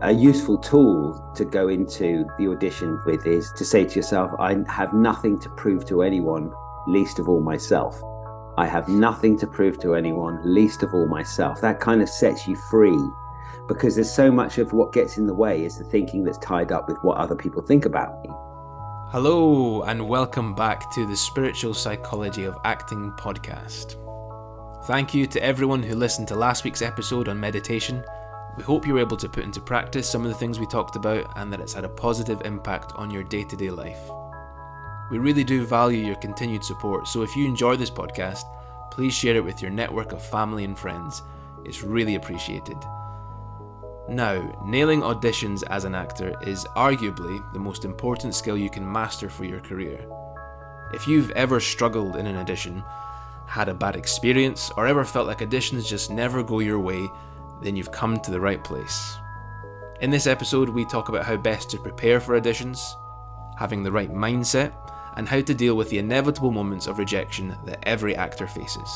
A useful tool to go into the audition with is to say to yourself, I have nothing to prove to anyone, least of all myself. I have nothing to prove to anyone, least of all myself. That kind of sets you free, because there's so much of what gets in the way is the thinking that's tied up with what other people think about me. Hello, and welcome back to the Spiritual Psychology of Acting podcast. Thank you to everyone who listened to last week's episode on meditation. We hope you were able to put into practice some of the things we talked about and that it's had a positive impact on your day-to-day life. We really do value your continued support, so if you enjoy this podcast, please share it with your network of family and friends. It's really appreciated. Now, nailing auditions as an actor is arguably the most important skill you can master for your career. If you've ever struggled in an audition, had a bad experience, or ever felt like auditions just never go your way, then you've come to the right place. In this episode, we talk about how best to prepare for auditions, having the right mindset, and how to deal with the inevitable moments of rejection that every actor faces.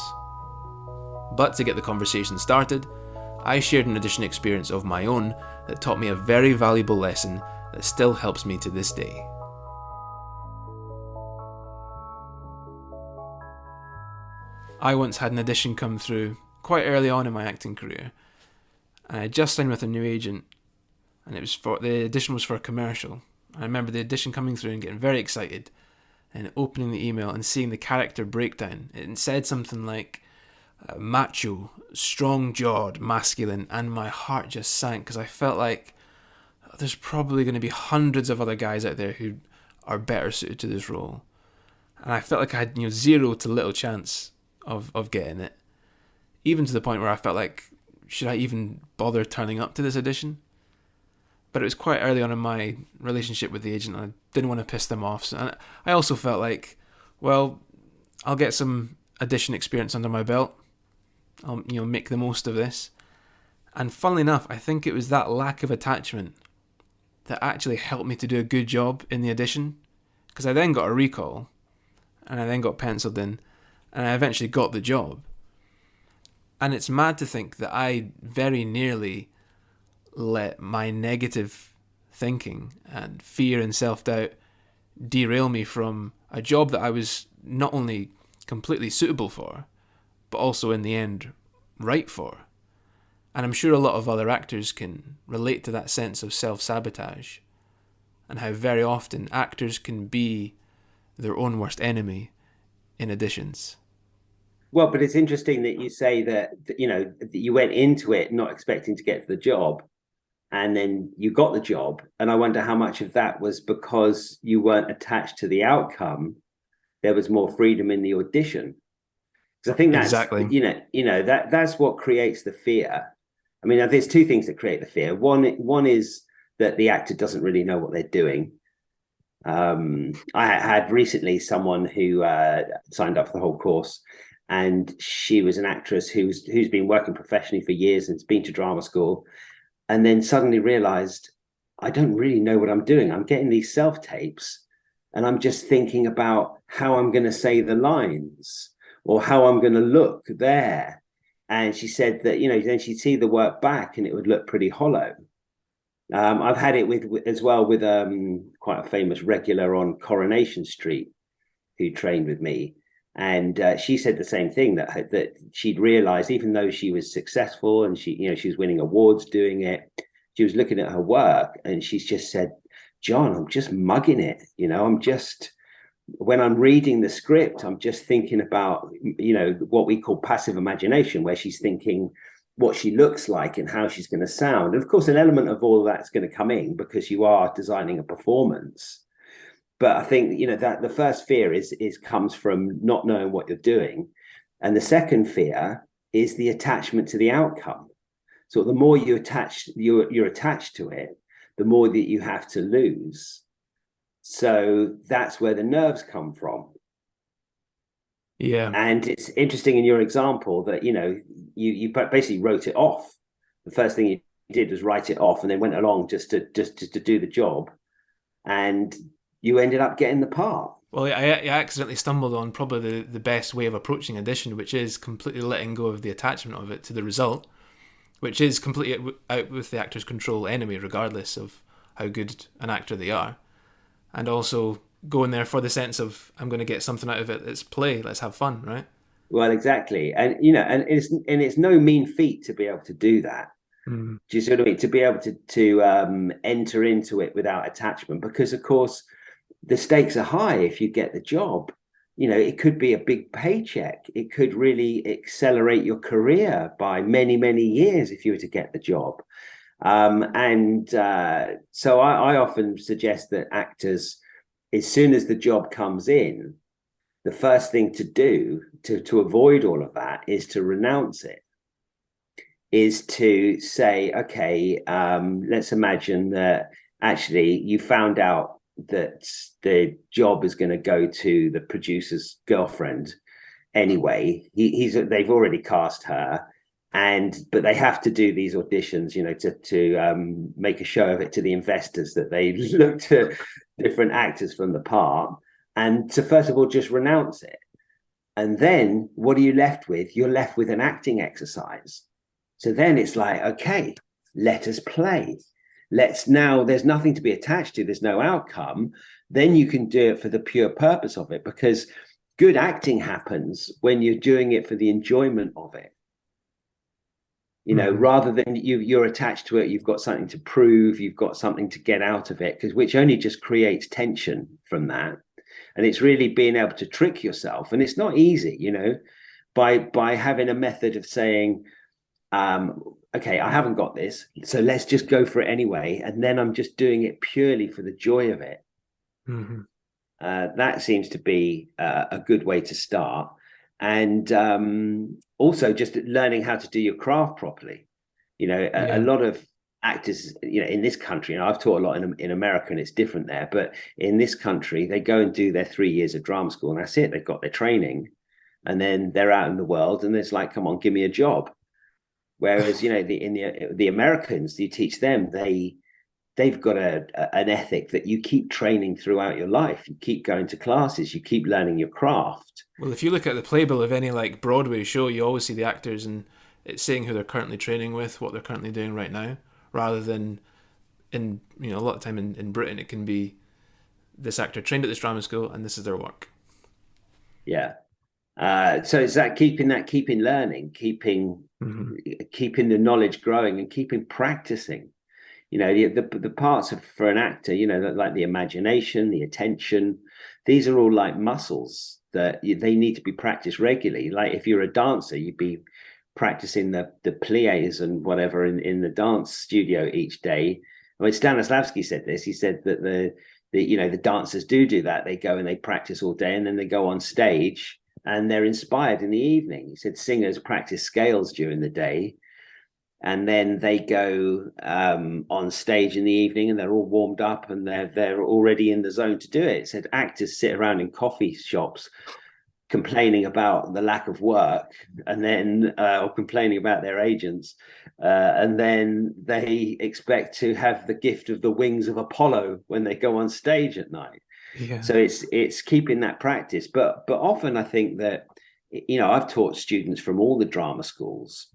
But to get the conversation started, I shared an audition experience of my own that taught me a very valuable lesson that still helps me to this day. I once had an audition come through quite early on in my acting career, and I had just signed with a new agent, and the audition was for a commercial. I remember the audition coming through and getting very excited, and opening the email and seeing the character breakdown. It said something like, macho, strong-jawed, masculine, and my heart just sank because I felt like there's probably going to be hundreds of other guys out there who are better suited to this role. And I felt like I had zero to little chance of getting it. Even to the point where I felt like, should I even bother turning up to this audition? But it was quite early on in my relationship with the agent, and I didn't want to piss them off. And I also felt like, well, I'll get some audition experience under my belt. I'll make the most of this. And funnily enough, I think it was that lack of attachment that actually helped me to do a good job in the audition, because I then got a recall, and I then got penciled in, and I eventually got the job. And it's mad to think that I very nearly let my negative thinking and fear and self-doubt derail me from a job that I was not only completely suitable for, but also in the end right for. And I'm sure a lot of other actors can relate to that sense of self-sabotage, and how very often actors can be their own worst enemy in auditions. Well, but it's interesting that you say that you went into it not expecting to get the job, and then you got the job. And I wonder how much of that was because you weren't attached to the outcome. There was more freedom in the audition. Because I think that's Exactly. that's what creates the fear. I mean, there's two things that create the fear. One is that the actor doesn't really know what they're doing. I had recently someone who signed up for the whole course, and she was an actress who's been working professionally for years and has been to drama school, and then suddenly realized, I don't really know what I'm doing. I'm getting these self-tapes, and I'm just thinking about how I'm going to say the lines or how I'm going to look there. And she said that, then she'd see the work back and it would look pretty hollow. I've had it with quite a famous regular on Coronation Street who trained with me. And she said the same thing, that she'd realized, even though she was successful and she was winning awards doing it, she was looking at her work and she's just said, John, I'm just mugging it. When I'm reading the script, I'm just thinking about, what we call passive imagination, where she's thinking what she looks like and how she's going to sound. And of course, an element of all of that's going to come in because you are designing a performance. But I think, that the first fear is comes from not knowing what you're doing. And the second fear is the attachment to the outcome. So the more you're attached to it, the more that you have to lose. So that's where the nerves come from. Yeah. And it's interesting in your example that, you basically wrote it off. The first thing you did was write it off and then went along just to do the job. And you ended up getting the part. Well, I accidentally stumbled on probably the best way of approaching audition, which is completely letting go of the attachment of it to the result, which is completely out with the actor's control anyway, regardless of how good an actor they are. And also going there for the sense of, I'm going to get something out of it. It's play. Let's have fun, right? Well, exactly. And you know, and it's no mean feat to be able to do that. Mm. Do you see what I mean? To be able to enter into it without attachment, because of course the stakes are high if you get the job. You know, it could be a big paycheck. It could really accelerate your career by many, many years if you were to get the job. So I often suggest that actors, as soon as the job comes in, the first thing to do to avoid all of that is to renounce it, is to say, okay, let's imagine that actually you found out that the job is going to go to the producer's girlfriend anyway. They've already cast her, but they have to do these auditions, you know, to make a show of it to the investors that they looked at different actors from the part, and to first of all just renounce it. And then what are you left with? You're left with an acting exercise. So then it's like, okay, let us play. There's nothing to be attached to, there's no outcome. Then you can do it for the pure purpose of it, because good acting happens when you're doing it for the enjoyment of it. You know, rather than you're attached to it, you've got something to prove, you've got something to get out of it, which only just creates tension from that. And it's really being able to trick yourself. And it's not easy, you know, by having a method of saying, okay, I haven't got this, so let's just go for it anyway. And then I'm just doing it purely for the joy of it. Mm-hmm. That seems to be a good way to start. And also just learning how to do your craft properly. You know, a lot of actors, you know, in this country, and I've taught a lot in America, and it's different there, but in this country, they go and do their 3 years of drama school, and that's it. They've got their training, and then they're out in the world, and it's like, come on, give me a job. Whereas, you know, the Americans, you teach them, they've got an ethic that you keep training throughout your life. You keep going to classes, you keep learning your craft. Well, if you look at the playbill of any like Broadway show, you always see the actors and it's saying who they're currently training with, what they're currently doing right now, rather than in, you know, a lot of time in Britain it can be this actor trained at this drama school and this is their work. Yeah. So it's keeping learning, keeping the knowledge growing, and keeping practicing. You know, the parts for an actor, you know, like the imagination, the attention, these are all like muscles that they need to be practiced regularly. Like if you're a dancer, you'd be practicing the pliés and whatever in the dance studio each day. I mean, Stanislavski said this. He said that the you know, the dancers do that. They go and they practice all day, and then they go on stage and they're inspired in the evening. He said singers practice scales during the day, and then they go on stage in the evening, and they're all warmed up and they're already in the zone to do it. He said actors sit around in coffee shops complaining about the lack of work, and then or complaining about their agents, and then they expect to have the gift of the wings of Apollo when they go on stage at night. Yeah. So it's keeping that practice, but often I think that, you know, I've taught students from all the drama schools,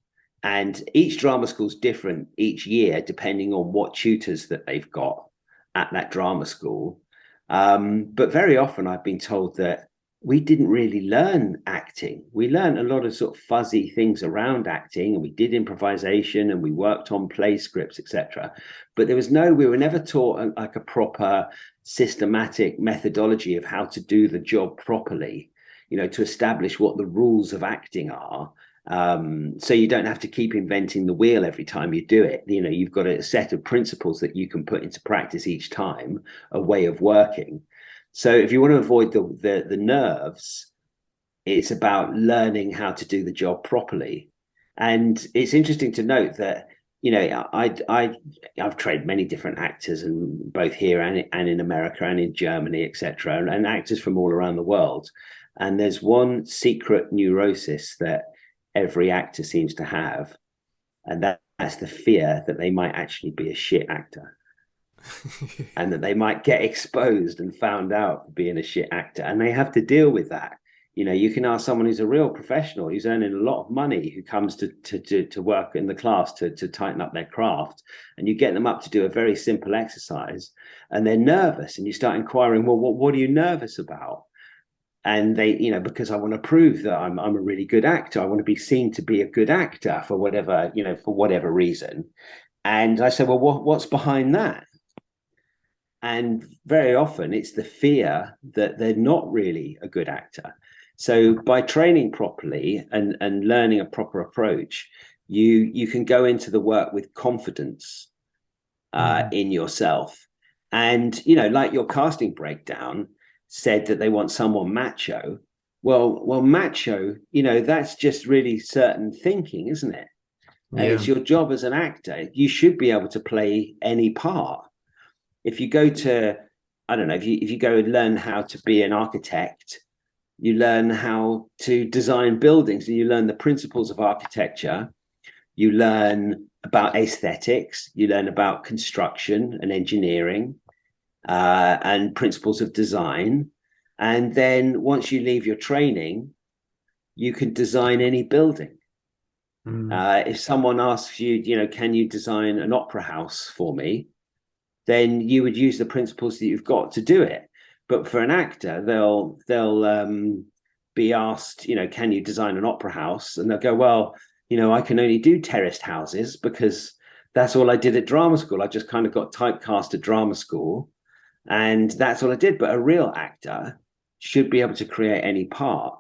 and each drama school's different each year depending on what tutors that they've got at that drama school. But very often I've been told that we didn't really learn acting. We learned a lot of sort of fuzzy things around acting, and we did improvisation, and we worked on play scripts, etc. But we were never taught like a proper systematic methodology of how to do the job properly, you know, to establish what the rules of acting are. So you don't have to keep inventing the wheel every time you do it. You know, you've got a set of principles that you can put into practice each time, a way of working. So if you want to avoid the nerves, it's about learning how to do the job properly. And it's interesting to note that, you know, I've trained many different actors, and both here and in America and in Germany, etc., and actors from all around the world. And there's one secret neurosis that every actor seems to have, and that's the fear that they might actually be a shit actor. And that they might get exposed and found out being a shit actor, and they have to deal with that. You know, you can ask someone who's a real professional, who's earning a lot of money, who comes to work in the class to tighten up their craft, and you get them up to do a very simple exercise, and they're nervous, and you start inquiring, well, what are you nervous about? And they, you know, because I want to prove that I'm a really good actor. I want to be seen to be a good actor for whatever, you know, for whatever reason. And I said, well, what's behind that? And very often it's the fear that they're not really a good actor. So by training properly and learning a proper approach, you can go into the work with confidence in yourself. And, you know, like your casting breakdown said that they want someone macho. Well, macho, you know, that's just really certain thinking, isn't it? And it's your job as an actor. You should be able to play any part. If you go to, I don't know, if you go and learn how to be an architect, you learn how to design buildings, and you learn the principles of architecture. You learn about aesthetics. You learn about construction and engineering and principles of design. And then once you leave your training, you can design any building. If someone asks you, you know, can you design an opera house for me? Then you would use the principles that you've got to do it. But for an actor, they'll be asked, you know, can you design an opera house? And they'll go, well, you know, I can only do terraced houses because that's all I did at drama school. I just kind of got typecast at drama school, and that's all I did. But a real actor should be able to create any part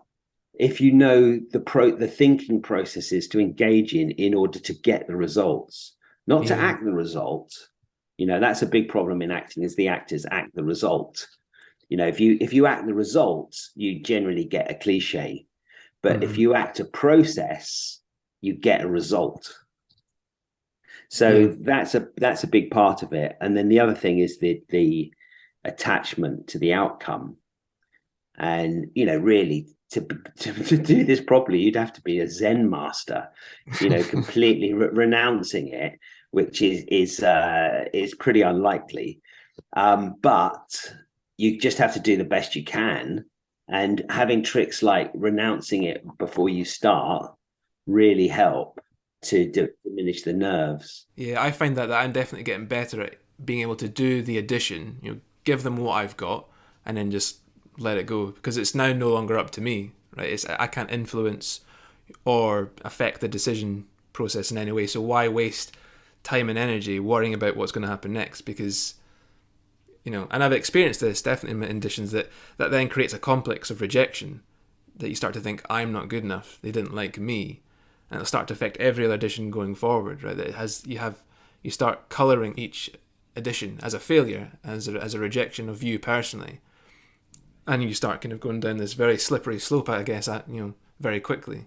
if you know the thinking processes to engage in order to get the results, not to act the result. You know, that's a big problem in acting, is the actors act the result. You know, if you act the results, you generally get a cliche. But if you act a process, you get a result. So that's a big part of it. And then the other thing is the attachment to the outcome. And, you know, really to do this properly, you'd have to be a Zen master, you know, completely renouncing it, which is pretty unlikely. But you just have to do the best you can. And having tricks like renouncing it before you start really help to diminish the nerves. Yeah, I find that I'm definitely getting better at being able to do the audition, you know, give them what I've got and then just let it go, because it's now no longer up to me, right? I can't influence or affect the decision process in any way. So why waste time and energy worrying about what's going to happen next? Because, you know, and I've experienced this definitely in auditions, that then creates a complex of rejection, that you start to think, I'm not good enough, they didn't like me, and it'll start to affect every other audition going forward, right? That it has you start colouring each audition as a failure, as a rejection of you personally, and you start kind of going down this very slippery slope, I guess, very quickly.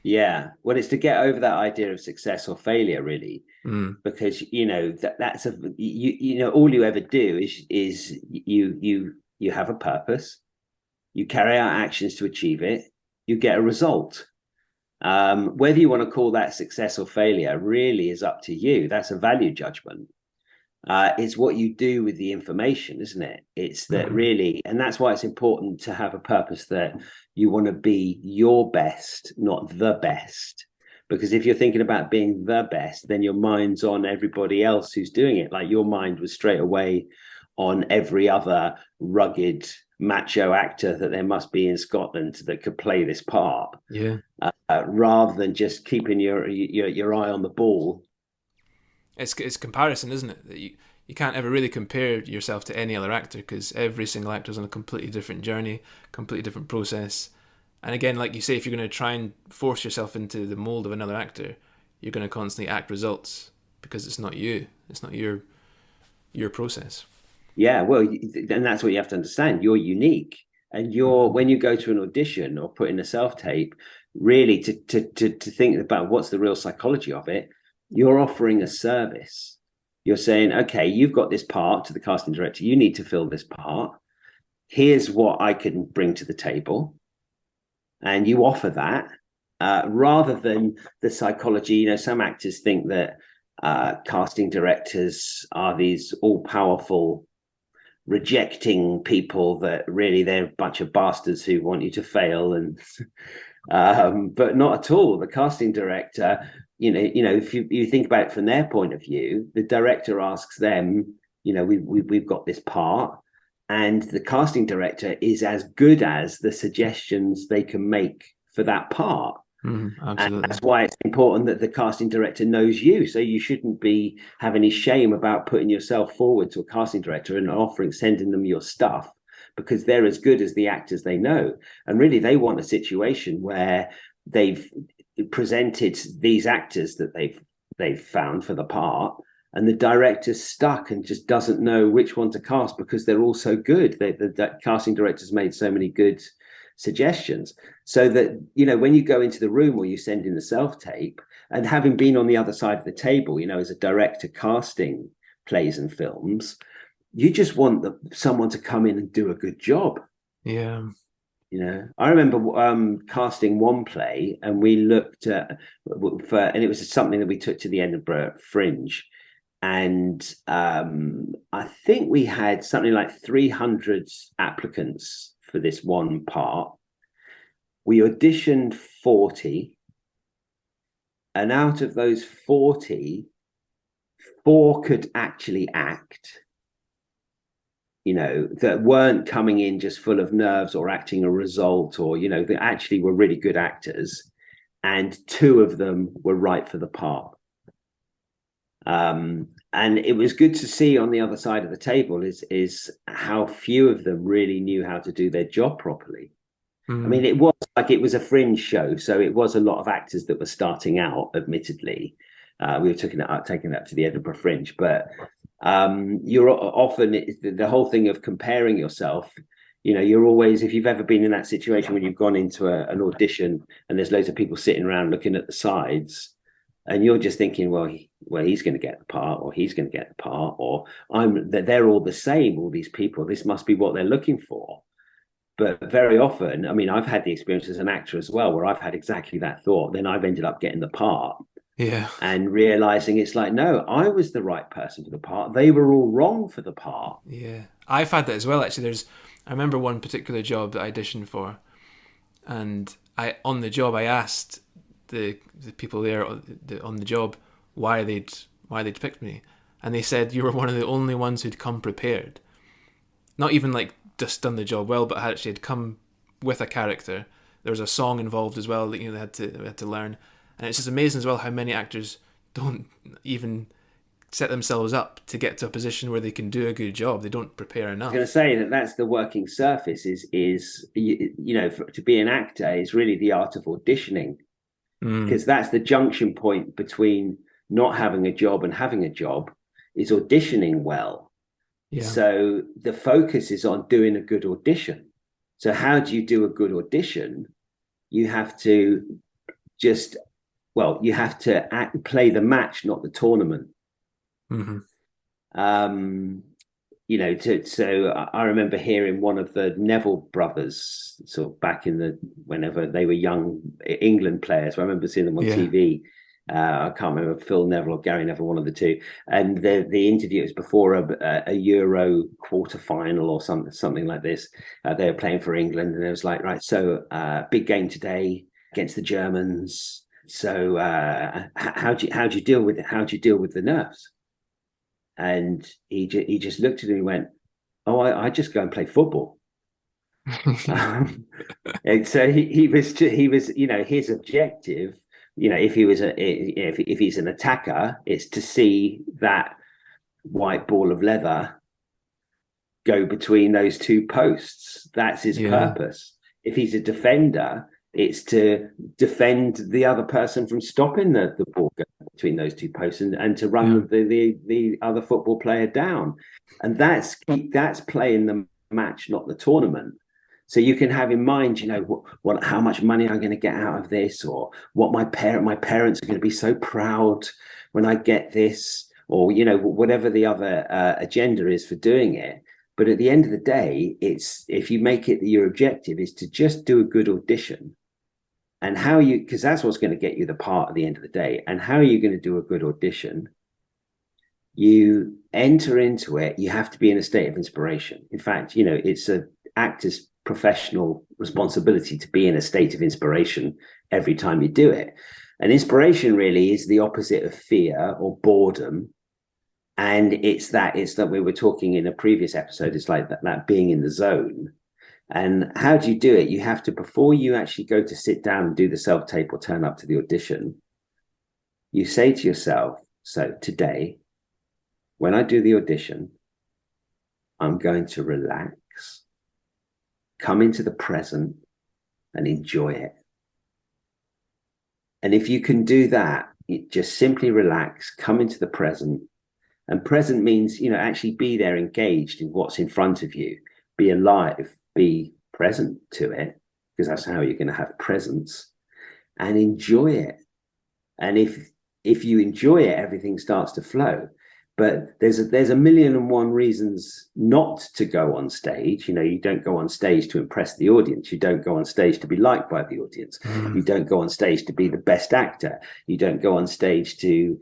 Yeah, well, it's to get over that idea of success or failure, really, because you know that's you know all you ever do is you have a purpose, you carry out actions to achieve it, you get a result. Whether you want to call that success or failure really is up to you. That's a value judgment. It's what you do with the information, isn't it? It's that really, and that's why it's important to have a purpose, that you want to be your best, not the best. Because if you're thinking about being the best, then your mind's on everybody else who's doing it. Like your mind was straight away on every other rugged macho actor that there must be in Scotland that could play this part. Yeah. Rather than just keeping your eye on the ball. It's comparison, isn't it? That you can't ever really compare yourself to any other actor, because every single actor is on a completely different journey, completely different process. And again, like you say, if you're going to try and force yourself into the mold of another actor, you're going to constantly act results, because it's not you. It's not your process. Yeah, well, and that's what you have to understand. You're unique, and when you go to an audition or put in a self-tape, really to think about what's the real psychology of it, you're offering a service. You're saying, okay, you've got this part to the casting director. You need to fill this part. Here's what I can bring to the table. And you offer that rather than the psychology. You know, some actors think that casting directors are these all-powerful rejecting people that really they're a bunch of bastards who want you to fail, and but not at all. The casting director, if you think about it from their point of view, the director asks them, we've got this part, and the casting director is as good as the suggestions they can make for that part. Absolutely. And that's why it's important that the casting director knows you. So you shouldn't have any shame about putting yourself forward to a casting director and sending them your stuff, because they're as good as the actors they know. And really, they want a situation where they've presented these actors that they've found for the part, and the director's stuck and just doesn't know which one to cast because they're all so good. The casting director's made so many good suggestions, so that when you go into the room or you send in the self-tape, and having been on the other side of the table, as a director casting plays and films, you just want someone to come in and do a good job. Yeah. I remember casting one play, and we looked at and it was something that we took to the Edinburgh Fringe, and I think we had something like 300 applicants for this one part. We auditioned 40, and out of those 40, 4 could actually act, that weren't coming in just full of nerves or acting a result, or they actually were really good actors, and 2 of them were right for the part. And it was good to see on the other side of the table is how few of them really knew how to do their job properly. I mean, it was a fringe show, so it was a lot of actors that were starting out, admittedly. We were taking that to the Edinburgh Fringe, but you're often, the whole thing of comparing yourself, you're always, if you've ever been in that situation when you've gone into an audition and there's loads of people sitting around looking at the sides, and you're just thinking, well, he's going to get the part, or he's going to get the part, or they're all the same, all these people, this must be what they're looking for. But very often, I mean, I've had the experience as an actor as well, where I've had exactly that thought. Then I've ended up getting the part. Yeah. And realizing it's like, no, I was the right person for the part. They were all wrong for the part. Yeah. I've had that as well, actually. I remember one particular job that I auditioned for, and on the job I asked the people there on the job why they'd picked me, and they said you were one of the only ones who'd come prepared. Not even like just done the job well, but actually had come with a character. There was a song involved as well that they had to learn, and it's just amazing as well how many actors don't even set themselves up to get to a position where they can do a good job. They don't prepare enough. I'm going to say that's the working surface. To be an actor is really the art of auditioning, because that's the junction point between not having a job and having a job, is auditioning well. Yeah. So the focus is on doing a good audition. So how do you do a good audition? You have to play the match, not the tournament. Mm-hmm. So I remember hearing one of the Neville brothers, sort of back whenever they were young England players. I remember seeing them on TV. I can't remember, Phil Neville or Gary Neville, one of the two. And the interview was before a Euro quarter-final or something like this. They were playing for England, and it was like, right, so big game today against the Germans. So how do you deal with it? How do you deal with the nerves? And he just looked at me and went, "Oh, I just go and play football." And so he was, his objective, if he's an attacker, it's to see that white ball of leather go between those 2 posts. That's his purpose. If he's a defender, it's to defend the other person from stopping the ball going between those 2 posts, and to run the other football player down. And that's playing the match, not the tournament. So you can have in mind, how much money I'm going to get out of this, or what my parents are going to be so proud when I get this, or whatever the other agenda is for doing it. But at the end of the day, if you make it that your objective is to just do a good audition, and because that's what's going to get you the part at the end of the day. And how are you going to do a good audition? You enter into it, you have to be in a state of inspiration. In fact, it's an actor's professional responsibility to be in a state of inspiration every time you do it. And inspiration really is the opposite of fear or boredom. And it's that we were talking in a previous episode, it's like that being in the zone. And how do you do it? You have to, before you actually go to sit down and do the self-tape or turn up to the audition, you say to yourself, so today, when I do the audition, I'm going to relax, come into the present and enjoy it. And if you can do that, you just simply relax, come into the present. And present means, actually be there, engaged in what's in front of you, be alive, be present to it, because that's how you're going to have presence, and enjoy it. And if you enjoy it, everything starts to flow. But there's a million and one reasons not to go on stage. You don't go on stage to impress the audience. You don't go on stage to be liked by the audience. You don't go on stage to be the best actor. You don't go on stage to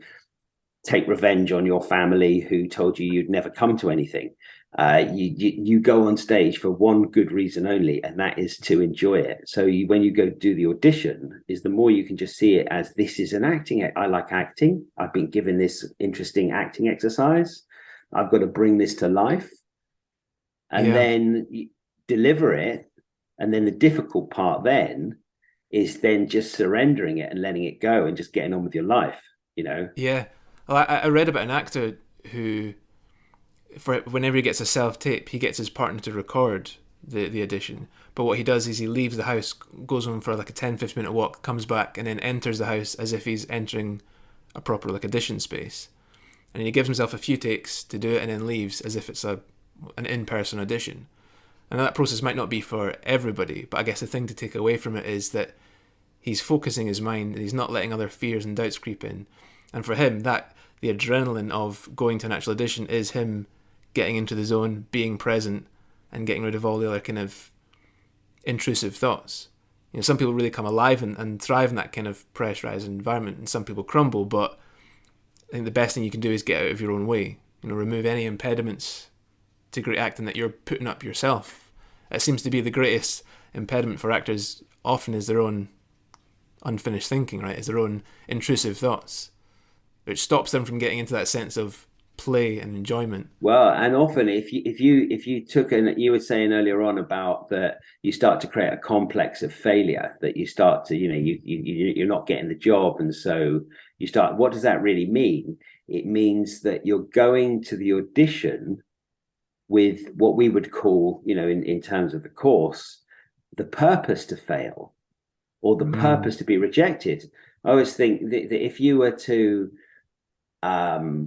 take revenge on your family who told you you'd never come to anything. You go on stage for one good reason only, and that is to enjoy it. So when you go do the audition, is the more you can just see it as, this is an acting. I like acting. I've been given this interesting acting exercise. I've got to bring this to life, and then you deliver it. And then the difficult part then is then just surrendering it and letting it go and just getting on with your life. Yeah. Well, I read about an actor who, for whenever he gets a self-tape, he gets his partner to record the audition. But what he does is he leaves the house, goes on for like a 10-15 minute walk, comes back, and then enters the house as if he's entering a proper audition space. And he gives himself a few takes to do it, and then leaves as if it's an in-person audition. And that process might not be for everybody, but I guess the thing to take away from it is that he's focusing his mind and he's not letting other fears and doubts creep in. And for him, the adrenaline of going to an actual audition is him getting into the zone, being present, and getting rid of all the other kind of intrusive thoughts. Some people really come alive and thrive in that kind of pressurized environment, and some people crumble. But I think the best thing you can do is get out of your own way. Remove any impediments to great acting that you're putting up yourself. It seems to be the greatest impediment for actors often is their own unfinished thinking, right? Is their own intrusive thoughts, which stops them from getting into that sense of play and enjoyment. Well, and often if you took, and you were saying earlier on about that, you start to create a complex of failure, that you start to, you're not getting the job, and so you start. What does that really mean? It means that you're going to the audition with what we would call, in terms of the course, the purpose to fail or the purpose to be rejected. I always think that if you were to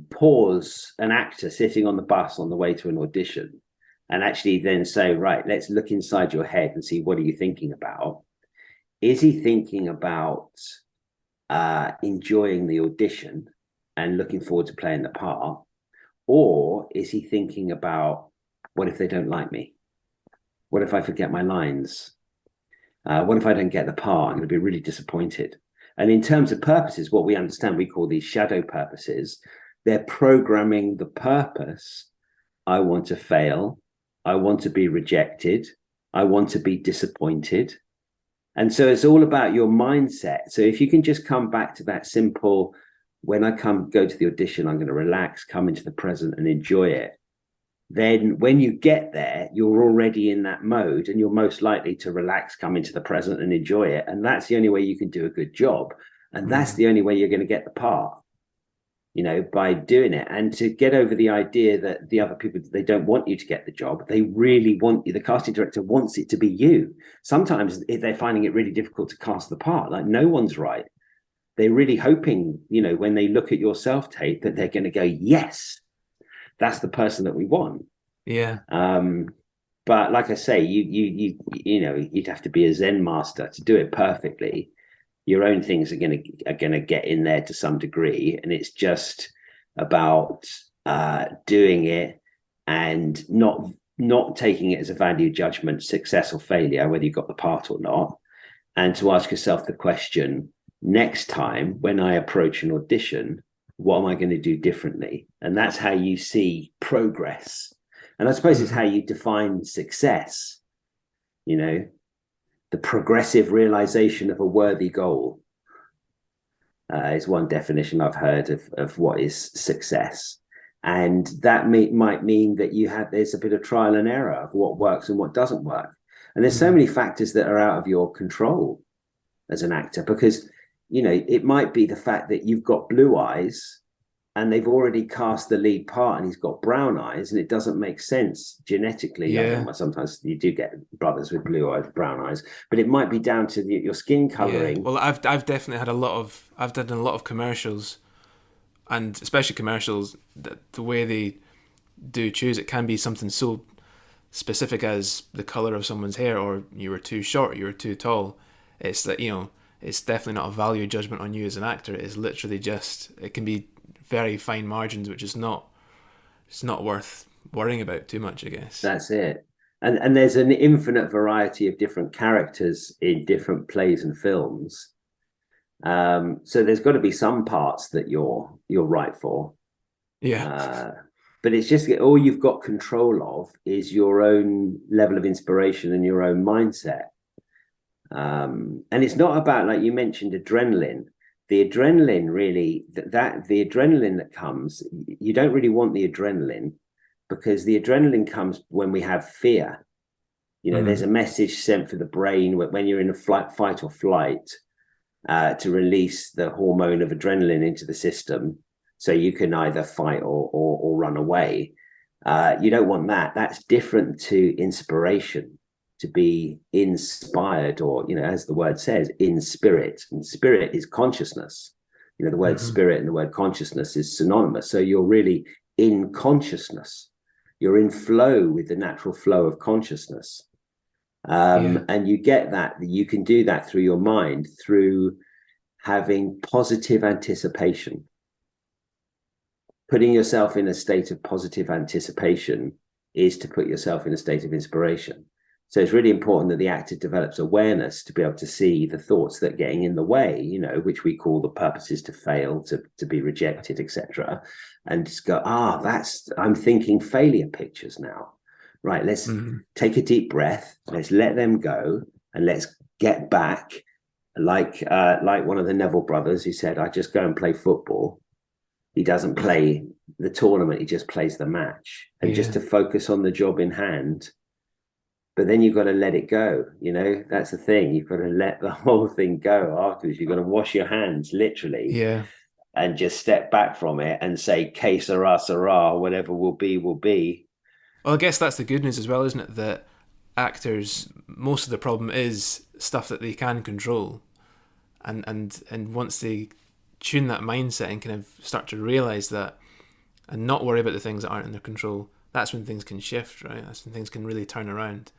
pause an actor sitting on the bus on the way to an audition and actually then say, right, let's look inside your head and see, what are you thinking about? Is he thinking about enjoying the audition and looking forward to playing the part? Or is he thinking about, what if they don't like me? What if I forget my lines? What if I don't get the part? I'm going to be really disappointed. And in terms of purposes, what we understand, we call these shadow purposes. They're programming the purpose. I want to fail. I want to be rejected. I want to be disappointed. And so it's all about your mindset. So if you can just come back to that simple, when I go to the audition, I'm going to relax, come into the present and enjoy it. Then when you get there, you're already in that mode and you're most likely to relax, come into the present and enjoy it. And that's the only way you can do a good job. And that's the only way you're going to get the part, by doing it. And to get over the idea that the other people, they don't want you to get the job. They really want you. The casting director wants it to be you. Sometimes they're finding it really difficult to cast the part. Like, no one's right. They're really hoping, when they look at your self-tape, that they're going to go, yes, that's the person that we want. Yeah. But like I say, you'd have to be a Zen master to do it perfectly. Your own things are gonna get in there to some degree, and it's just about doing it and not taking it as a value judgment, success or failure, whether you got the part or not, and to ask yourself the question: next time when I approach an audition, What am I going to do differently? And that's how you see progress. And I suppose it's how you define success, you know, the progressive realization of a worthy goal is one definition I've heard of what is success. And that might mean that there's a bit of trial and error of what works and what doesn't work. And there's so many factors that are out of your control as an actor, because, you know, it might be the fact that you've got blue eyes and they've already cast the lead part and he's got brown eyes, and it doesn't make sense genetically. Yeah. I mean, sometimes you do get brothers with blue eyes, brown eyes, but it might be down to your skin coloring. Yeah. Well, I've definitely had I've done a lot of commercials, and especially commercials, the way they do choose it can be something so specific as the color of someone's hair, or you were too short, you were too tall. It's that, you know, it's definitely not a value judgment on you as an actor. It's literally just, it can be very fine margins, which is it's not worth worrying about too much, I guess. That's it. And there's an infinite variety of different characters in different plays and films. So there's got to be some parts that you're right for. Yeah. But it's just all you've got control of is your own level of inspiration and your own mindset. And it's not about, like you mentioned, adrenaline. The adrenaline really, the adrenaline that comes, you don't really want the adrenaline, because the adrenaline comes when we have fear. You know, there's a message sent for the brain when you're in a fight or flight, to release the hormone of adrenaline into the system, so you can either fight or run away. You don't want that. That's different to inspiration, to be inspired, or, you know, as the word says, in spirit. And spirit is consciousness. You know, the word spirit and the word consciousness is synonymous. So you're really in consciousness. You're in flow with the natural flow of consciousness. And you get that. You can do that through your mind, through having positive anticipation. Putting yourself in a state of positive anticipation is to put yourself in a state of inspiration. So it's really important that the actor develops awareness to be able to see the thoughts that are getting in the way, you know, which we call the purposes to fail, to be rejected, etc. And just go, I'm thinking failure pictures now. Right, let's take a deep breath. Let's let them go, and let's get back. Like one of the Neville brothers who said, "I just go and play football." He doesn't play the tournament; he just plays the match, and just to focus on the job in hand. But then you've got to let it go. You know, that's the thing. You've got to let the whole thing go afterwards. You've got to wash your hands, literally. Yeah. And just step back from it and say, "Que sera, sera. Whatever will be, will be." Well, I guess that's the good news as well, isn't it? That actors, most of the problem is stuff that they can control. And once they tune that mindset and kind of start to realise that, and not worry about the things that aren't in their control, that's when things can shift, right? That's when things can really turn around.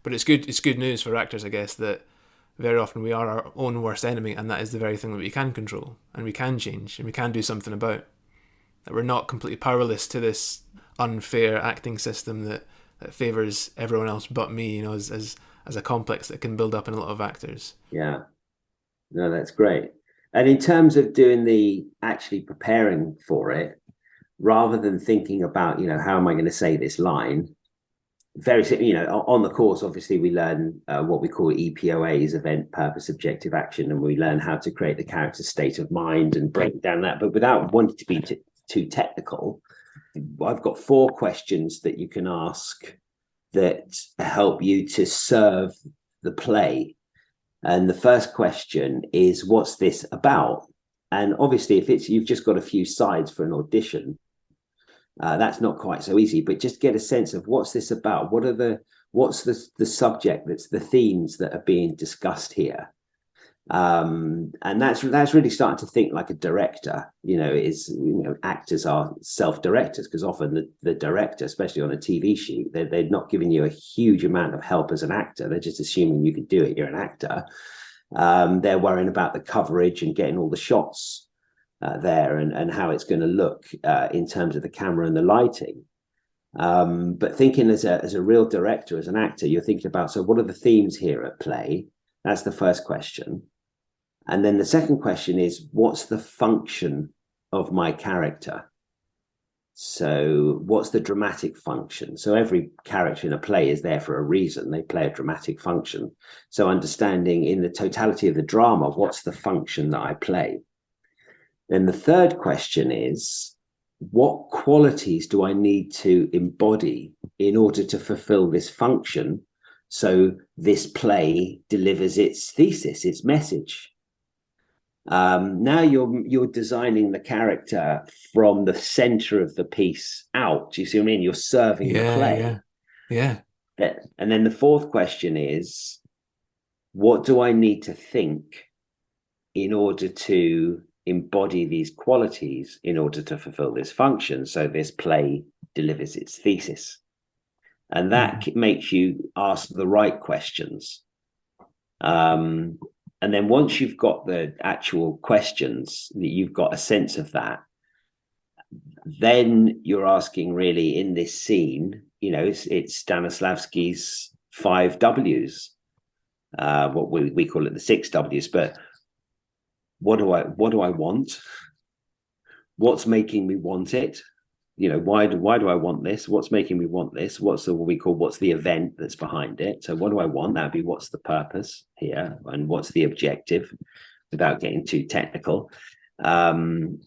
But it's good news for actors, I guess, that very often we are our own worst enemy, and that is the very thing that we can control, and we can change, and we can do something about. That we're not completely powerless to this unfair acting system that favours everyone else but me, you know, as a complex that can build up in a lot of actors. Yeah. No, that's great. And in terms of actually preparing for it, rather than thinking about, you know, how am I going to say this line, you know, on the course, obviously we learn what we call EPOAs, event, purpose, objective, action, and we learn how to create the character's state of mind and break down that. But without wanting to be too technical, I've got 4 questions that you can ask that help you to serve the play. And the first question is, what's this about? And obviously, if you've just got a few sides for an audition, that's not quite so easy. But just get a sense of what's this about. What's the subject? That's the themes that are being discussed here. And that's really starting to think like a director. You know, actors are self-directors, because often the director, especially on a TV shoot, they're not giving you a huge amount of help as an actor. They're just assuming you can do it. You're an actor. They're worrying about the coverage and getting all the shots there and how it's going to look in terms of the camera and the lighting. But thinking as a real director, as an actor, you're thinking about, so what are the themes here at play? That's the first question. And then the second question is, what's the function of my character. So what's the dramatic function? So every character in a play is there for a reason. They play a dramatic function. So understanding in the totality of the drama, what's the function that I play? Then the third question is, what qualities do I need to embody in order to fulfill this function so this play delivers its thesis, its message? Now you're designing the character from the center of the piece out. Do you see what I mean? You're serving the play. Yeah. And then the fourth question is, what do I need to think in order to embody these qualities in order to fulfill this function so this play delivers its thesis? And that makes you ask the right questions. And then once you've got the actual questions, that you've got a sense of that, then you're asking really in this scene, it's Stanislavski's 5 W's, what we call it the 6 W's, but what do I want? What's making me want it? Why do I want this? What's making me want this? What's the event that's behind it? So what do I want? That'd be what's the purpose here, and what's the objective, without getting too technical. What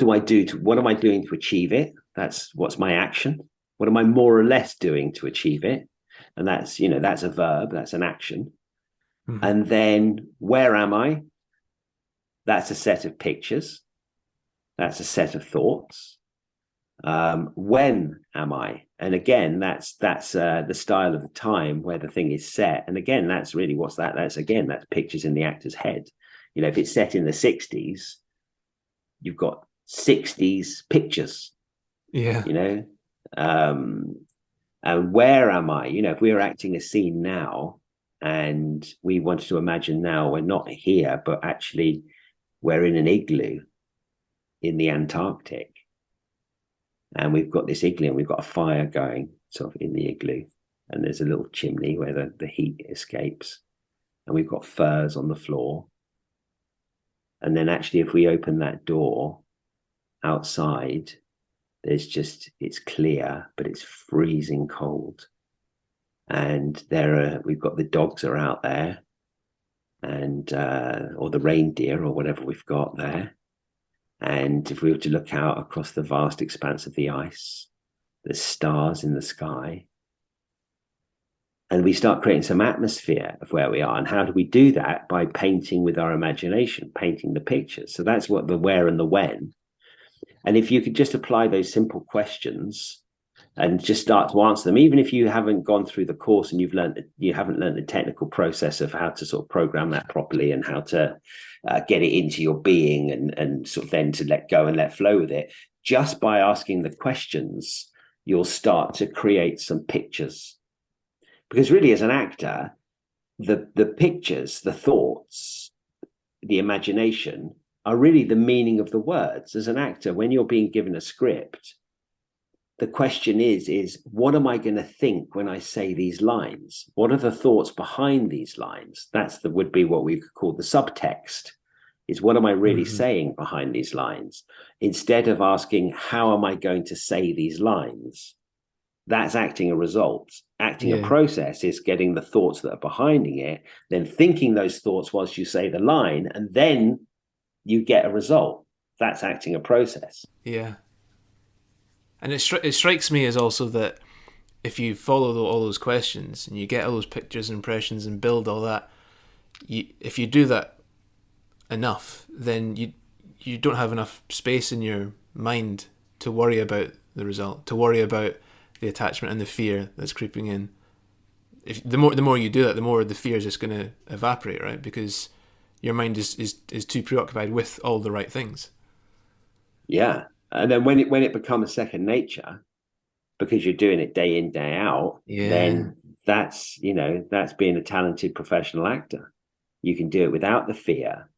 am I doing to achieve it? What's my action? What am I more or less doing to achieve it? And that's a verb, that's an action. And then where am I? That's a set of pictures. That's a set of thoughts. When am I? And again, that's the style of the time where the thing is set. And again, that's really what's that? That's pictures in the actor's head. If it's set in the 60s, you've got 60s pictures. Yeah. And where am I? If we were acting a scene now and we wanted to imagine now we're not here, but actually we're in an igloo in the Antarctic, and we've got this igloo and we've got a fire going sort of in the igloo, and there's a little chimney where the heat escapes, and we've got furs on the floor. And then actually if we open that door outside, it's clear, but it's freezing cold, and we've got the dogs are out there, and or the reindeer or whatever we've got there. And if we were to look out across the vast expanse of the ice, there's stars in the sky. And we start creating some atmosphere of where we are. And how do we do that? By painting with our imagination, painting the pictures. So that's what the where and the when. And if you could just apply those simple questions and just start to answer them, even if you haven't gone through the course and you haven't learned the technical process of how to sort of program that properly and how to get it into your being and sort of then to let go and let flow with it, just by asking the questions, you'll start to create some pictures. Because really, as an actor, the pictures, the thoughts, the imagination are really the meaning of the words. As an actor, when you're being given a script, the question is what am I going to think when I say these lines? What are the thoughts behind these lines? Would be what we could call the subtext, is what am I really saying behind these lines? Instead of asking, how am I going to say these lines? That's acting a result. Acting a process is getting the thoughts that are behind it, then thinking those thoughts whilst you say the line, and then you get a result. That's acting a process. Yeah. And it strikes me as also that if you follow all those questions and you get all those pictures and impressions and build all that, if you do that enough, then you don't have enough space in your mind to worry about the result, to worry about the attachment and the fear that's creeping in. If the more you do that, the more the fear is just going to evaporate, right? Because your mind is too preoccupied with all the right things. Yeah. And then when it becomes second nature, because you're doing it day in, day out, then that's being a talented professional actor. You can do it without the fear,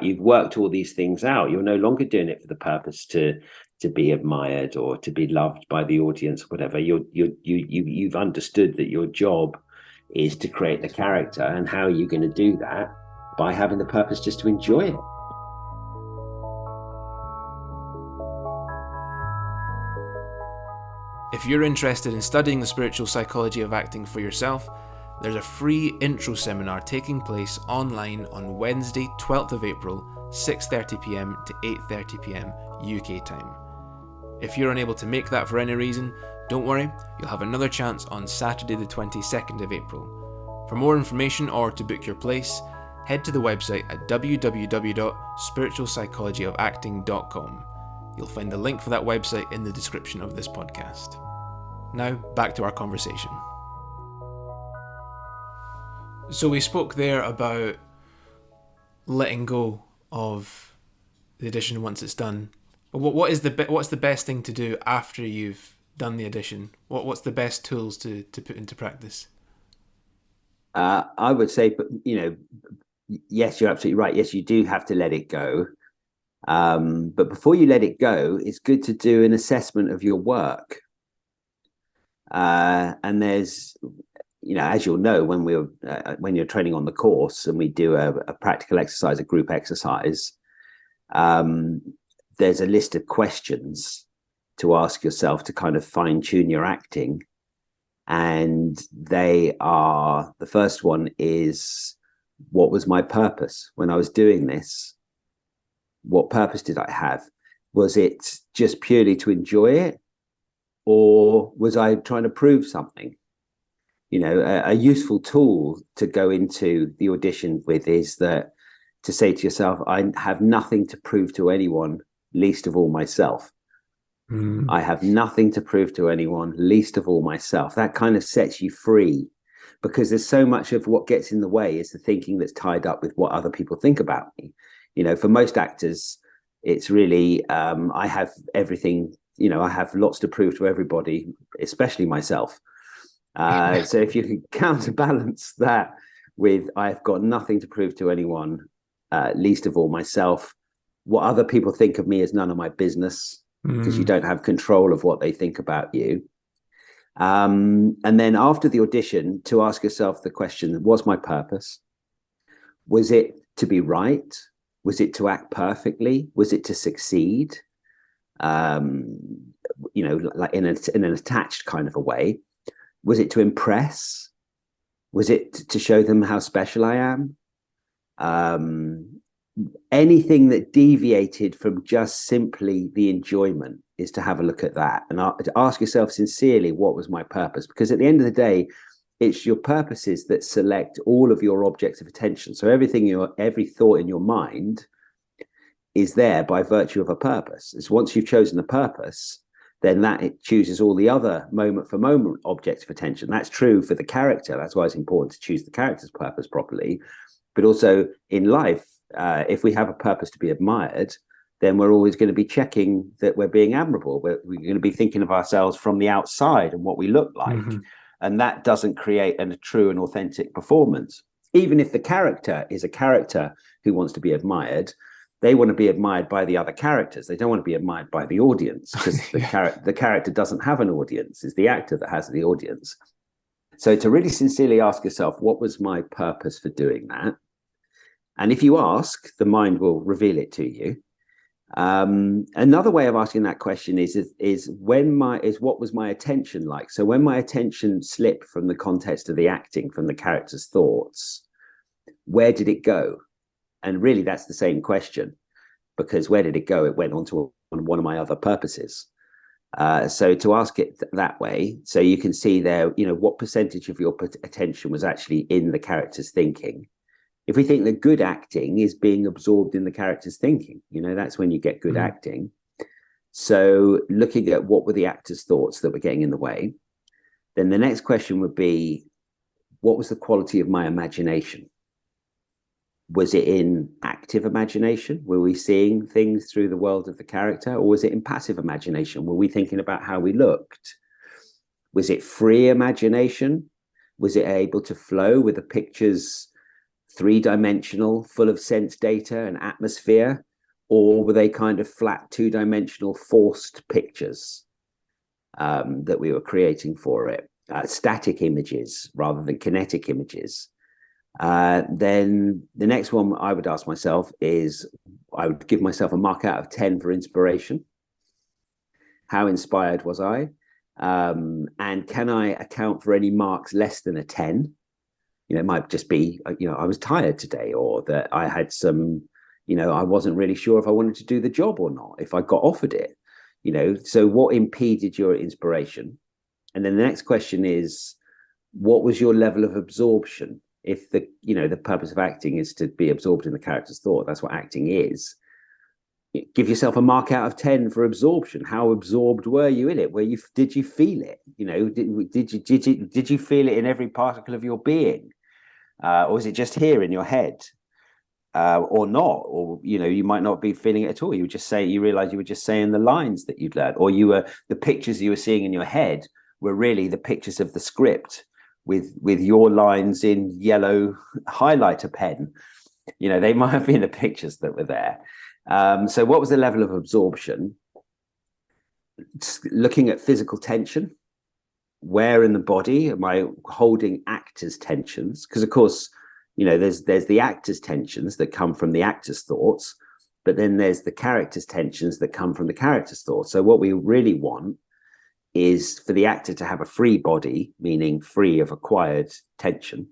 you've worked all these things out. You're no longer doing it for the purpose to be admired or to be loved by the audience or whatever. You've understood that your job is to create the character, and how are you going to do that? By having the purpose just to enjoy it. If you're interested in studying the spiritual psychology of acting for yourself, there's a free intro seminar taking place online on Wednesday, 12th of April, 6:30pm to 8:30pm UK time. If you're unable to make that for any reason, don't worry, you'll have another chance on Saturday the 22nd of April. For more information or to book your place, head to the website at www.spiritualpsychologyofacting.com. You'll find the link for that website in the description of this podcast. Now, back to our conversation. So we spoke there about letting go of the audition once it's done. What's the best thing to do after you've done the audition? What's the best tools to put into practice? I would say, yes, you're absolutely right. Yes, you do have to let it go. But before you let it go, it's good to do an assessment of your work. And there's, as you'll know, when you're training on the course and we do a practical exercise, a group exercise, there's a list of questions to ask yourself to kind of fine tune your acting. And the first one is, what was my purpose when I was doing this? What purpose did I have? Was it just purely to enjoy it? Or was I trying to prove something? A useful tool to go into the audition with is that to say to yourself, I have nothing to prove to anyone, least of all myself. I have nothing to prove to anyone, least of all myself. That kind of sets you free, because there's so much of what gets in the way is the thinking that's tied up with what other people think about me. For most actors, it's really, I have everything, I have lots to prove to everybody, especially myself. So if you can counterbalance that with, I've got nothing to prove to anyone, least of all myself, what other people think of me is none of my business, because you don't have control of what they think about you. And then after the audition, to ask yourself the question, what's my purpose? Was it to be right? Was it to act perfectly? Was it to succeed? Like in an attached kind of a way. Was it to impress? Was it to show them how special I am? Anything that deviated from just simply the enjoyment is to have a look at that and to ask yourself sincerely, what was my purpose? Because at the end of the day, it's your purposes that select all of your objects of attention. So every thought in your mind is there by virtue of a purpose. It's once you've chosen a purpose, then that it chooses all the other moment for moment objects of attention. That's true for the character. That's why it's important to choose the character's purpose properly. But also in life, if we have a purpose to be admired, then we're always going to be checking that we're being admirable. We're going to be thinking of ourselves from the outside and what we look like. And that doesn't create a true and authentic performance. Even if the character is a character who wants to be admired, they want to be admired by the other characters. They don't want to be admired by the audience, because the character doesn't have an audience. It's the actor that has the audience. So to really sincerely ask yourself, what was my purpose for doing that? And if you ask, the mind will reveal it to you. Another way of asking that question is what was my attention like? So when my attention slipped from the context of the acting, from the character's thoughts, where did it go? And really, that's the same question, because where did it go? It went on to one of my other purposes. So to ask it that way, so you can see there, what percentage of your attention was actually in the character's thinking. If we think that good acting is being absorbed in the character's thinking, that's when you get good acting. So looking at what were the actor's thoughts that were getting in the way, then the next question would be, what was the quality of my imagination? Was it in active imagination? Were we seeing things through the world of the character? Or was it in passive imagination? Were we thinking about how we looked? Was it free imagination? Was it able to flow with the pictures, three-dimensional, full of sense data and atmosphere? Or were they kind of flat, two-dimensional, forced pictures that we were creating for it? Static images rather than kinetic images. Then the next one I would ask myself is, I would give myself a mark out of 10 for inspiration. How inspired was I? And can I account for any marks less than a 10? It might just be, I was tired today, or that I had some, I wasn't really sure if I wanted to do the job or not, if I got offered it, so what impeded your inspiration? And then the next question is, what was your level of absorption? If the purpose of acting is to be absorbed in the character's thought, that's what acting is. Give yourself a mark out of 10 for absorption. How absorbed were you in it? Did you feel it? Did you feel it in every particle of your being? Or is it just here in your head? Or not? Or you might not be feeling it at all. You realize you were just saying the lines that you'd learned, or the pictures you were seeing in your head were really the pictures of the script with your lines in yellow highlighter pen. They might have been the pictures that were there. So what was the level of absorption? Looking at physical tension. Where in the body am I holding actors' tensions? Because of course, there's the actors' tensions that come from the actors' thoughts, but then there's the characters' tensions that come from the characters' thoughts. So what we really want is for the actor to have a free body, meaning free of acquired tension,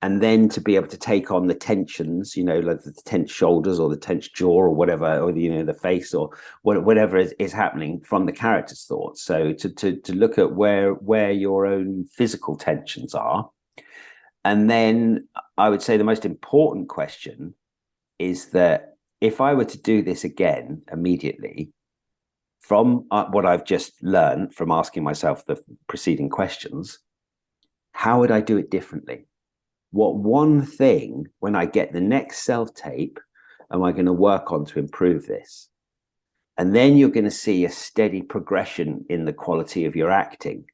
and then to be able to take on the tensions, like the tense shoulders or the tense jaw or whatever, or the face or whatever is happening from the character's thoughts. So to look at where your own physical tensions are. And then I would say the most important question is that if I were to do this again immediately, from what I've just learned from asking myself the preceding questions, how would I do it differently? What one thing, when I get the next self-tape, am I going to work on to improve this? And then you're going to see a steady progression in the quality of your acting.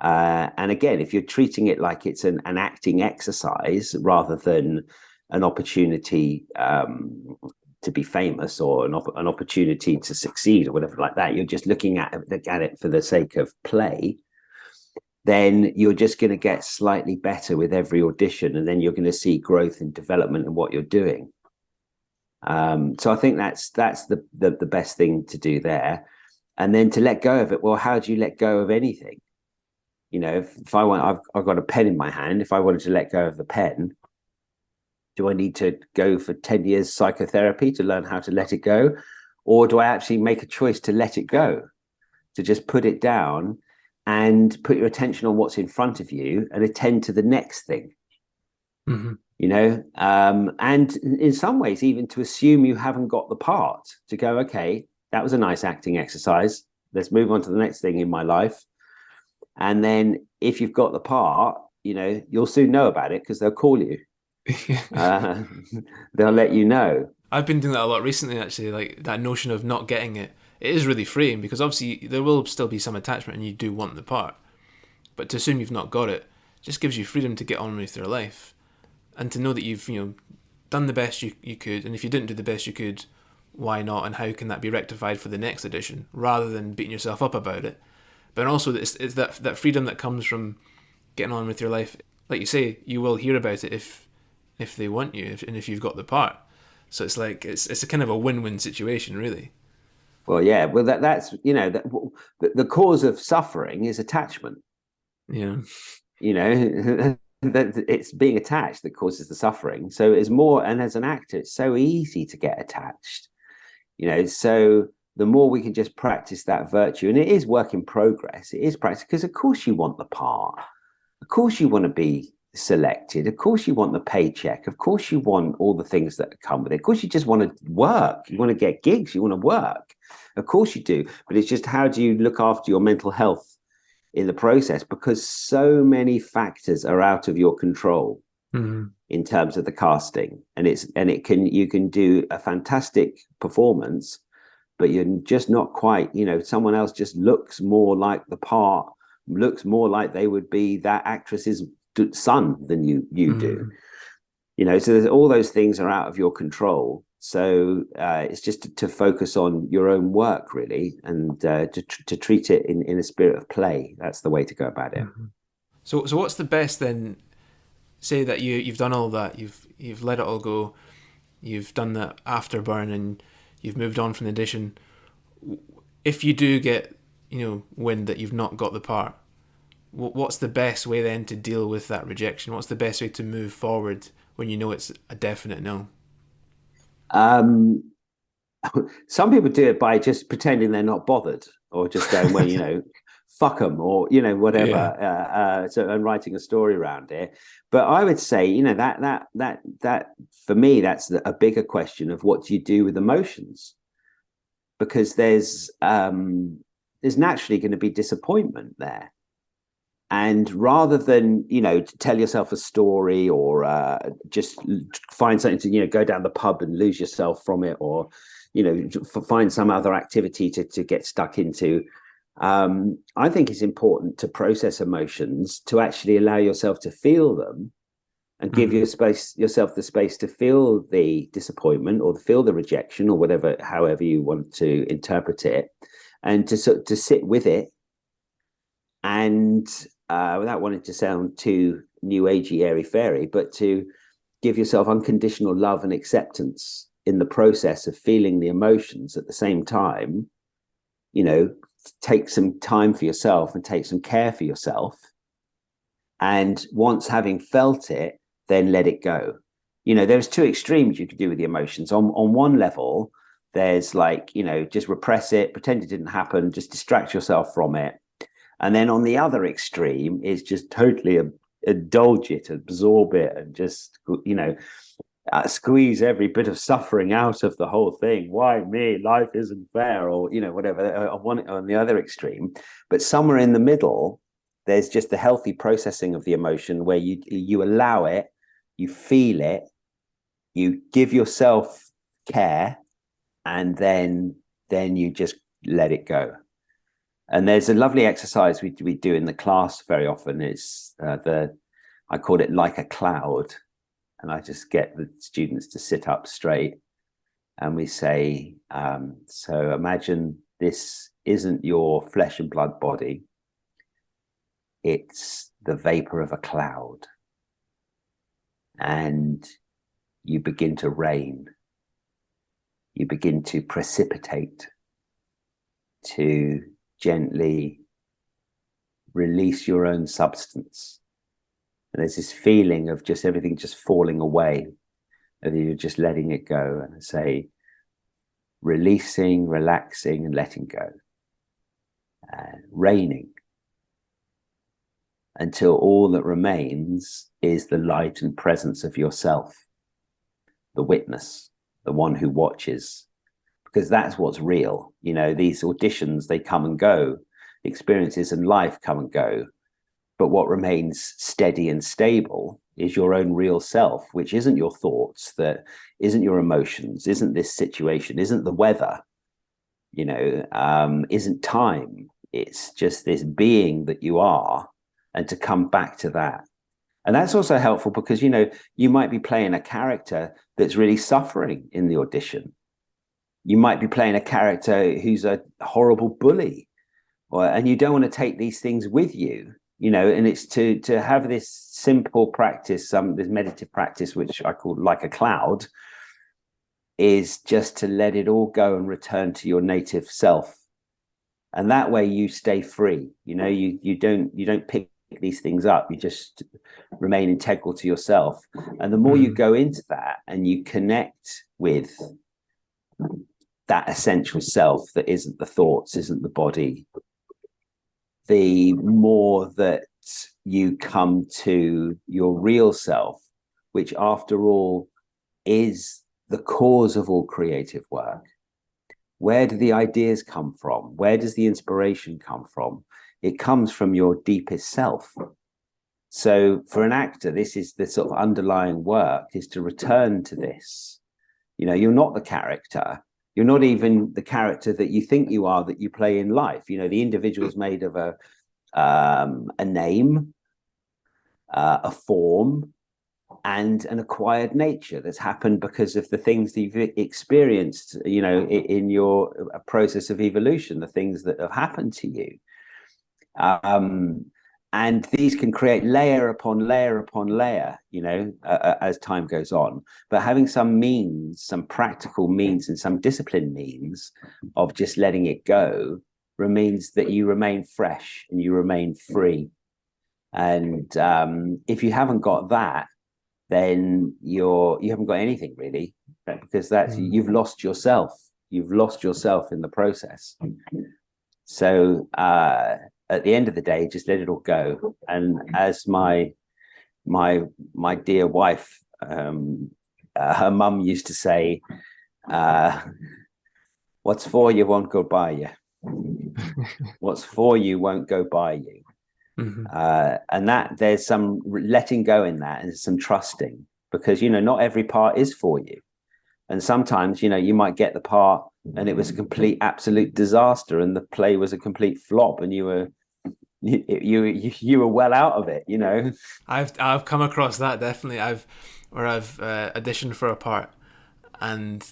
And again, if you're treating it like it's an acting exercise rather than an opportunity to be famous or an opportunity to succeed or whatever like that, you're just looking at it for the sake of play, then you're just going to get slightly better with every audition, and then you're going to see growth and development in what you're doing. So I think that's the best thing to do there. And then to let go of it. Well, how do you let go of anything? If I want, I've got a pen in my hand. If I wanted to let go of the pen, do I need to go for 10 years psychotherapy to learn how to let it go? Or do I actually make a choice to let it go, to just put it down and put your attention on what's in front of you and attend to the next thing? Mm-hmm. And in some ways, even to assume you haven't got the part, to go, okay, that was a nice acting exercise. Let's move on to the next thing in my life. And then if you've got the part, you'll soon know about it because they'll call you. They'll let you know. I've been doing that a lot recently, actually, like that notion of not getting it. It is really freeing because obviously there will still be some attachment and you do want the part. But to assume you've not got it just gives you freedom to get on with your life and to know that you've done the best you could, and if you didn't do the best you could, why not, and how can that be rectified for the next edition, rather than beating yourself up about it. But also it's that freedom that comes from getting on with your life. Like you say, you will hear about it if they want you, and if you've got the part. So it's like it's a kind of a win-win situation, really. Well, yeah. Well, that's the cause of suffering is attachment. Yeah. That it's being attached that causes the suffering. So it's more, and as an actor, it's so easy to get attached. So the more we can just practice that virtue, and it is work in progress. It is practice because, of course, you want the part. Of course, you want to be selected. Of course, you want the paycheck. Of course, you want all the things that come with it. Of course, you just want to work. You want to get gigs. You want to work. Of course, you do. But it's just, how do you look after your mental health in the process? Because so many factors are out of your control. Mm-hmm. In terms of the casting, and you can do a fantastic performance, but you're just not quite, someone else just looks more like the part, looks more like they would be that actress's son than you do. So there's all those things are out of your control. So it's just to focus on your own work, really, and to treat it in a spirit of play. That's the way to go about it. Mm-hmm. So what's the best then? Say that you've done all that, you've let it all go, you've done the afterburn, and you've moved on from the audition. If you do get wind that you've not got the part, what's the best way then to deal with that rejection? What's the best way to move forward when you know it's a definite no? Some people do it by just pretending they're not bothered, or just going, well, fuck them, or whatever. Yeah. And writing a story around it. But I would say, that for me, that's a bigger question of what do you do with emotions, because there's naturally going to be disappointment there. And rather than, tell yourself a story, or just find something to, go down the pub and lose yourself from it, or, find some other activity to get stuck into. I think it's important to process emotions, to actually allow yourself to feel them, and give yourself the space to feel the disappointment, or feel the rejection, or whatever, however you want to interpret it, and to sit with it. And without wanting to sound too new agey, airy fairy, but to give yourself unconditional love and acceptance in the process of feeling the emotions at the same time. Take some time for yourself and take some care for yourself. And once having felt it, then let it go. There's two extremes you could do with the emotions. On one level, there's just repress it, pretend it didn't happen, just distract yourself from it. And then on the other extreme is just totally indulge it, absorb it, and just, squeeze every bit of suffering out of the whole thing. Why me? Life isn't fair, or, whatever, on the other extreme. But somewhere in the middle, there's just the healthy processing of the emotion, where you allow it, you feel it, you give yourself care, and then you just let it go. And there's a lovely exercise we do in the class very often. It's I call it like a cloud. And I just get the students to sit up straight, and we say, so imagine this isn't your flesh and blood body. It's the vapor of a cloud. And you begin to rain. You begin to precipitate, to gently release your own substance. And there's this feeling of just everything just falling away, and you're just letting it go. And I say, releasing, relaxing, and letting go. Raining, until all that remains is the light and presence of yourself, the witness, the one who watches. Because that's what's real. These auditions, they come and go. Experiences in life come and go. But what remains steady and stable is your own real self, which isn't your thoughts, that isn't your emotions, isn't this situation, isn't the weather, isn't time. It's just this being that you are, and to come back to that. And that's also helpful because, you might be playing a character that's really suffering in the audition. You might be playing a character who's a horrible bully, and you don't want to take these things with you. And it's to have this simple practice, this meditative practice, which I call like a cloud, is just to let it all go and return to your native self. And that way you stay free. You don't pick these things up. You just remain integral to yourself. And the more you go into that and you connect with that essential self that isn't the thoughts, isn't the body, the more that you come to your real self, which after all is the cause of all creative work. Where do the ideas come from? Where does the inspiration come from? It comes from your deepest self. So for an actor, this is the sort of underlying work, is to return to this. You're not the character. You're not even the character that you think you are, that you play in life. The individual is made of a name, a form, and an acquired nature that's happened because of the things that you've experienced, in your process of evolution, the things that have happened to you. And these can create layer upon layer upon layer, as time goes on. But having some means, some practical means, and some disciplined means of just letting it go, means that you remain fresh and you remain free. And if you haven't got that, then you haven't got anything really, because that's you've lost yourself. You've lost yourself in the process. So at the end of the day, just let it all go. And as my dear wife, her mum used to say, what's for you won't go by you. What's for you won't go by you. And that there's some letting go in that, and some trusting, because not every part is for you. And sometimes you might get the part and it was a complete absolute disaster, and the play was a complete flop, and you were well out of it. I've come across that, definitely. I've auditioned for a part, and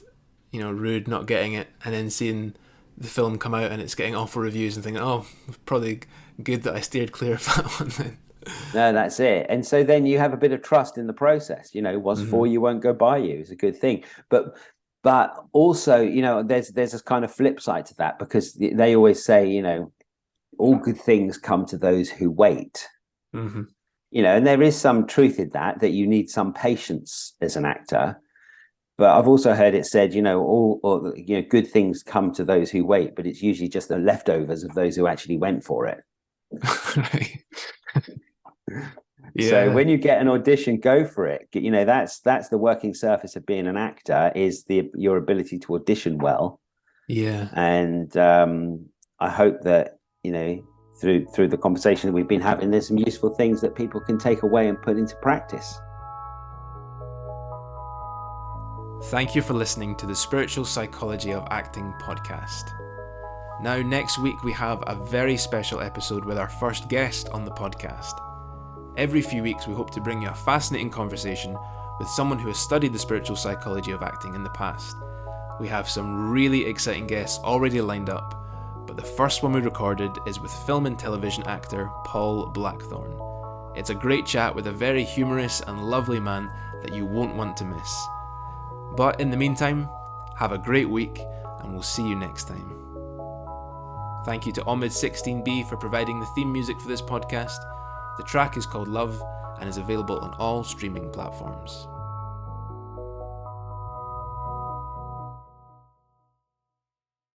rude not getting it, and then seeing the film come out and it's getting awful reviews and thinking, oh, probably good that I steered clear of that one then. No, that's it. And so then you have a bit of trust in the process. What's for you won't go by you is a good thing. But also, there's this kind of flip side to that, because they always say, all good things come to those who wait. And there is some truth in that you need some patience as an actor. But I've also heard it said, good things come to those who wait, but it's usually just the leftovers of those who actually went for it. Right. Yeah. So when you get an audition, go for it. That's the working surface of being an actor, is your ability to audition well. Yeah. And I hope that through the conversation that we've been having, there's some useful things that people can take away and put into practice. Thank you for listening to the Spiritual Psychology of Acting podcast. Now, next week we have a very special episode with our first guest on the podcast. Every few weeks we hope to bring you a fascinating conversation with someone who has studied the spiritual psychology of acting in the past. We have some really exciting guests already lined up, but the first one we recorded is with film and television actor Paul Blackthorne. It's a great chat with a very humorous and lovely man that you won't want to miss. But in the meantime, have a great week, and we'll see you next time. Thank you to Omid 16B for providing the theme music for this podcast. The track is called Love and is available on all streaming platforms.